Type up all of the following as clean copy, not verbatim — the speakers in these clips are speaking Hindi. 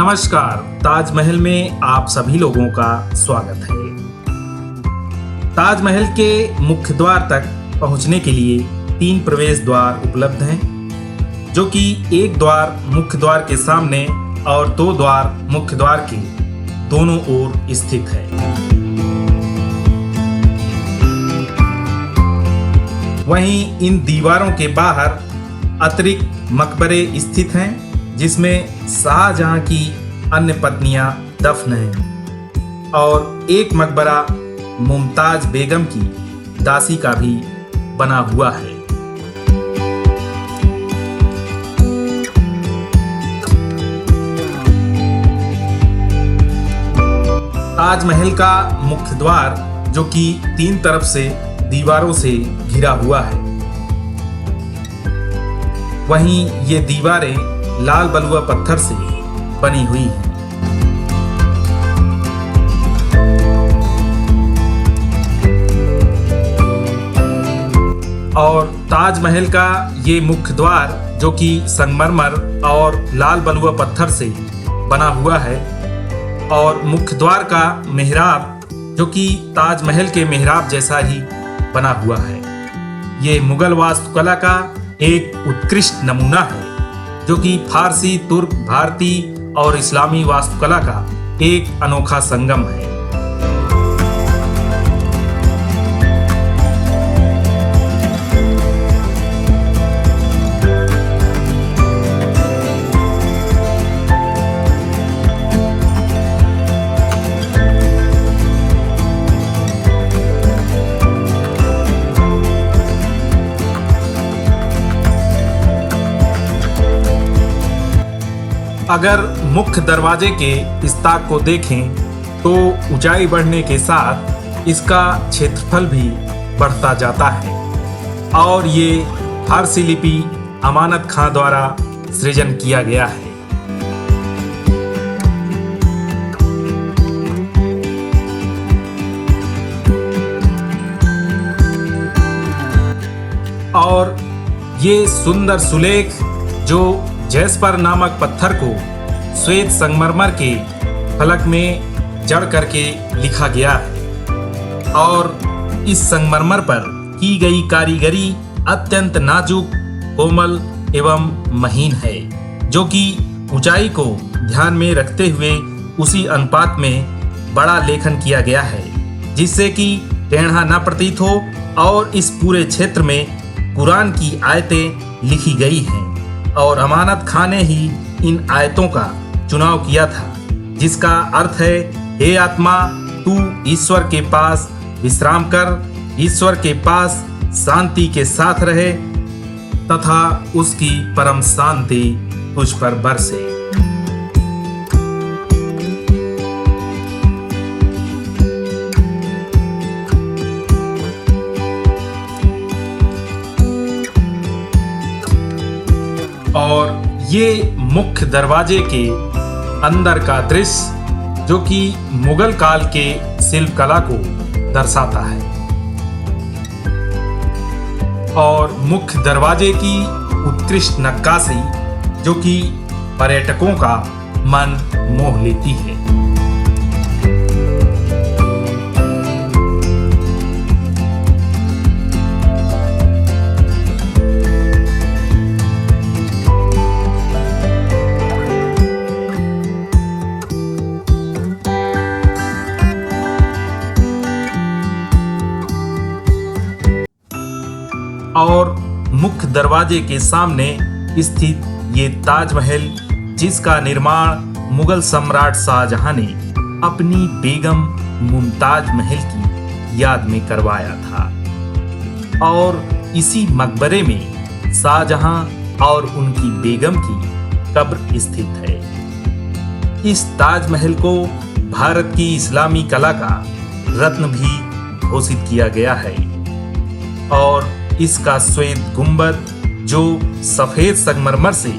नमस्कार। ताजमहल में आप सभी लोगों का स्वागत है। ताजमहल के मुख्य द्वार तक पहुंचने के लिए 3 प्रवेश द्वार उपलब्ध हैं, जो कि एक द्वार मुख्य द्वार के सामने और 2 द्वार मुख्य द्वार के दोनों ओर स्थित है। वहीं इन दीवारों के बाहर अतिरिक्त मकबरे स्थित हैं, जिसमें शाहजहां की अन्य पत्नियां दफन हैं और एक मकबरा मुमताज बेगम की दासी का भी बना हुआ है। ताजमहल का मुख्य द्वार, जो कि 3 तरफ से दीवारों से घिरा हुआ है, वहीं ये दीवारें लाल बलुआ पत्थर से बनी हुई हैं। और ताजमहल का ये मुख्य द्वार, जो कि संगमरमर और लाल बलुआ पत्थर से बना हुआ है, और मुख्य द्वार का मेहराब, जो कि ताजमहल के मेहराब जैसा ही बना हुआ है, ये मुगल वास्तुकला का एक उत्कृष्ट नमूना है, जो कि फारसी, तुर्क, भारतीय और इस्लामी वास्तुकला का एक अनोखा संगम है। अगर मुख्य दरवाजे के इस्ताक को देखें तो ऊंचाई बढ़ने के साथ इसका क्षेत्रफल भी बढ़ता जाता है और ये फारसी लिपि अमानत खां द्वारा सृजन किया गया है। और ये सुंदर सुलेख, जो जैस्पर नामक पत्थर को श्वेत संगमरमर के फलक में जड़ करके लिखा गया है, और इस संगमरमर पर की गई कारीगरी अत्यंत नाजुक, कोमल एवं महीन है, जो कि ऊंचाई को ध्यान में रखते हुए उसी अनुपात में बड़ा लेखन किया गया है, जिससे कि टेढ़ा न प्रतीत हो। और इस पूरे क्षेत्र में कुरान की आयतें लिखी गई हैं और अमानत खां ने ही इन आयतों का चुनाव किया था, जिसका अर्थ है, हे आत्मा, तू ईश्वर के पास विश्राम कर, ईश्वर के पास शांति के साथ रहे तथा उसकी परम शांति तुझ पर बरसे। और ये मुख्य दरवाजे के अंदर का दृश्य, जो कि मुगल काल के शिल्प कला को दर्शाता है, और मुख्य दरवाजे की उत्कृष्ट नक्काशी, जो कि पर्यटकों का मन मोह लेती है। और मुख्य दरवाजे के सामने स्थित ये ताजमहल, जिसका निर्माण मुगल सम्राट शाहजहां ने अपनी बेगम मुमताज महल की याद में करवाया था, और इसी मकबरे में शाहजहां और उनकी बेगम की कब्र स्थित है। इस ताजमहल को भारत की इस्लामी कला का रत्न भी घोषित किया गया है, और इसका श्वेत गुंबद, जो सफेद संगमरमर से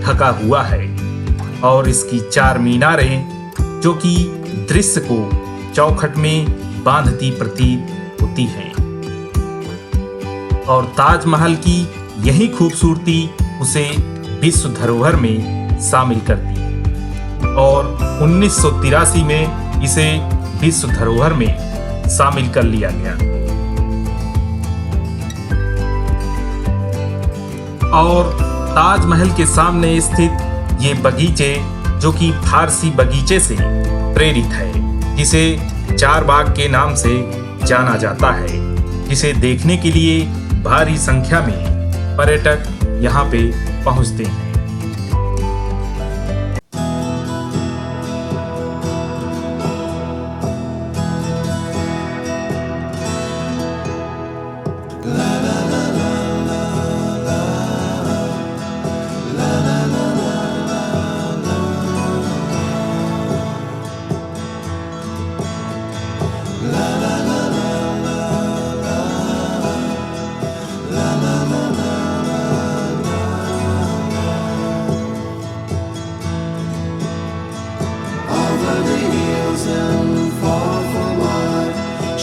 ढका हुआ है, और इसकी 4 मीनारें, जो कि दृश्य को चौखट में बांधती प्रतीत होती हैं। और ताजमहल की यही खूबसूरती उसे विश्व धरोहर में शामिल करती है। और 1983 में इसे विश्व धरोहर में शामिल कर लिया गया। और ताजमहल के सामने स्थित ये बगीचे जो कि फारसी बगीचे से प्रेरित है, जिसे चार बाग के नाम से जाना जाता है, जिसे देखने के लिए भारी संख्या में पर्यटक यहाँ पे पहुँचते हैं।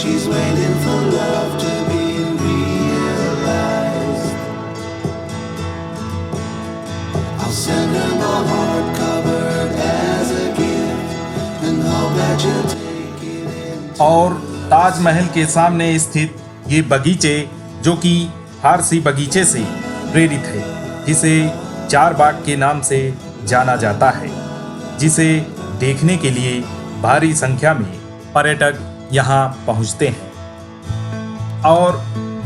She's waiting for love to be realized. I'll send her my heart covered as a gift and hope that you'll take it in. और ताजमहल के सामने स्थित ये बगीचे जो कि फारसी बगीचे से प्रेरित है, जिसे चार बाग के नाम से जाना जाता है, जिसे देखने के लिए भारी संख्या में पर्यटक यहाँ पहुँचते हैं। और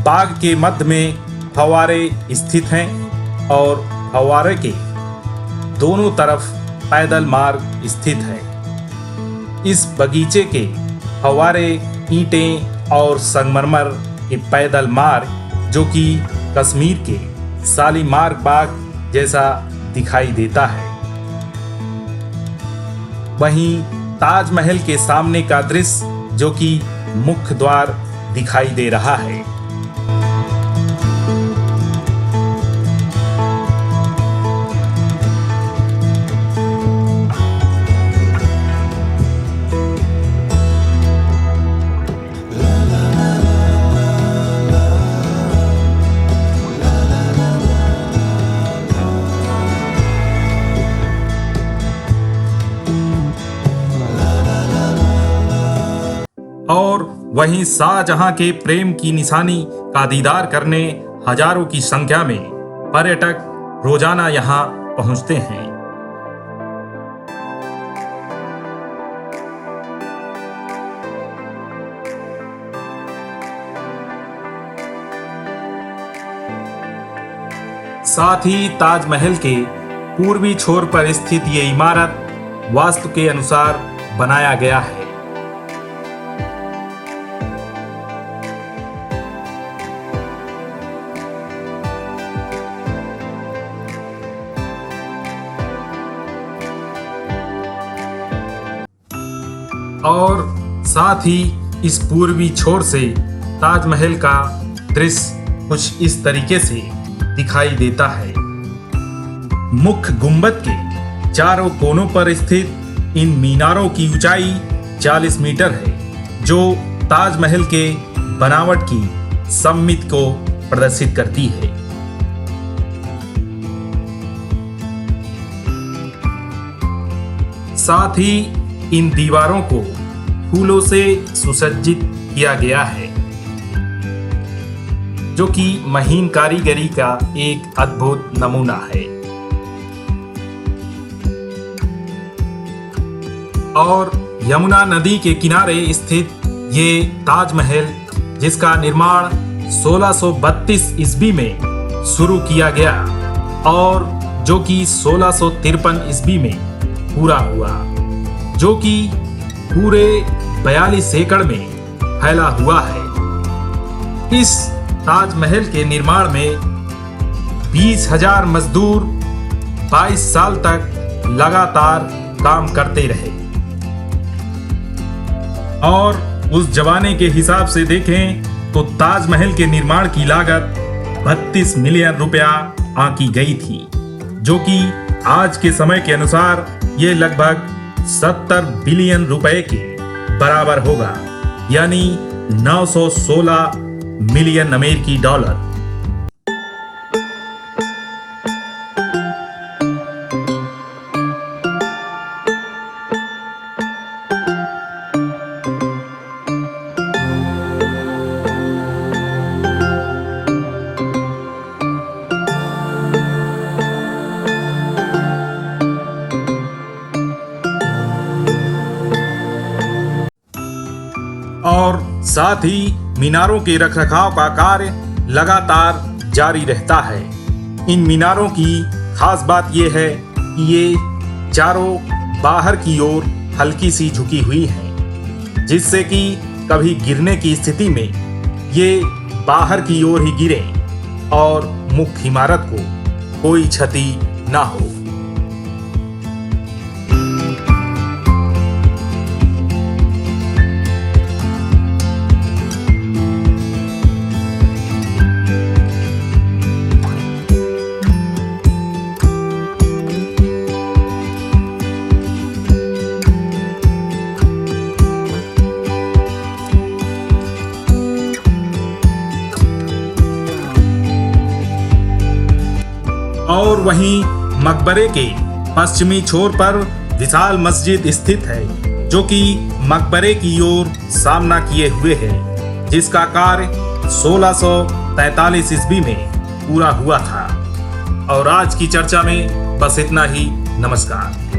बाग के मध्य में फव्वारे स्थित हैं और फव्वारे के दोनों तरफ पैदल मार्ग स्थित है। इस बगीचे के फव्वारे ईंटें और संगमरमर के पैदल मार्ग जो कि कश्मीर के शालीमार बाग जैसा दिखाई देता है। वहीं ताजमहल के सामने का दृश्य जो कि मुख्य द्वार दिखाई दे रहा है। और वहीं शाहजहां के प्रेम की निशानी का दीदार करने हजारों की संख्या में पर्यटक रोजाना यहां पहुंचते हैं। साथ ही ताजमहल के पूर्वी छोर पर स्थित ये इमारत वास्तु के अनुसार बनाया गया है। और साथ ही इस पूर्वी छोर से ताजमहल का दृश्य कुछ इस तरीके से दिखाई देता है। मुख्य गुंबद के चारों कोनों पर स्थित इन मीनारों की ऊंचाई 40 मीटर है, जो ताजमहल के बनावट की सम्मित को प्रदर्शित करती है। साथ ही इन दीवारों को फूलों से सुसज्जित किया गया है, जो कि महीन कारीगरी का एक अद्भुत नमूना है। और यमुना नदी के किनारे स्थित ये ताजमहल, जिसका निर्माण 1632 ईस्वी में शुरू किया गया और जो कि 1653 ईस्वी में पूरा हुआ, जो कि पूरे 42 एकड़ में फैला हुआ है। इस ताजमहल के निर्माण में 20,000 मजदूर 22 साल तक लगातार काम करते रहे। और उस जमाने के हिसाब से देखें तो ताजमहल के निर्माण की लागत 32 मिलियन रुपया आंकी गई थी, जो कि आज के समय के अनुसार ये लगभग 70 बिलियन रुपए के बराबर होगा, यानी 916 मिलियन अमेरिकी डॉलर। साथ ही मीनारों के रखरखाव का कार्य लगातार जारी रहता है। इन मीनारों की खास बात यह है कि ये चारों बाहर की ओर हल्की सी झुकी हुई हैं, जिससे कि कभी गिरने की स्थिति में ये बाहर की ओर ही गिरे और मुख्य इमारत को कोई क्षति ना हो। और वहीं मकबरे के पश्चिमी छोर पर विशाल मस्जिद स्थित है, जो कि मकबरे की ओर सामना किए हुए है, जिसका कार्य 1643 ईस्वी में पूरा हुआ था। और आज की चर्चा में बस इतना ही। नमस्कार।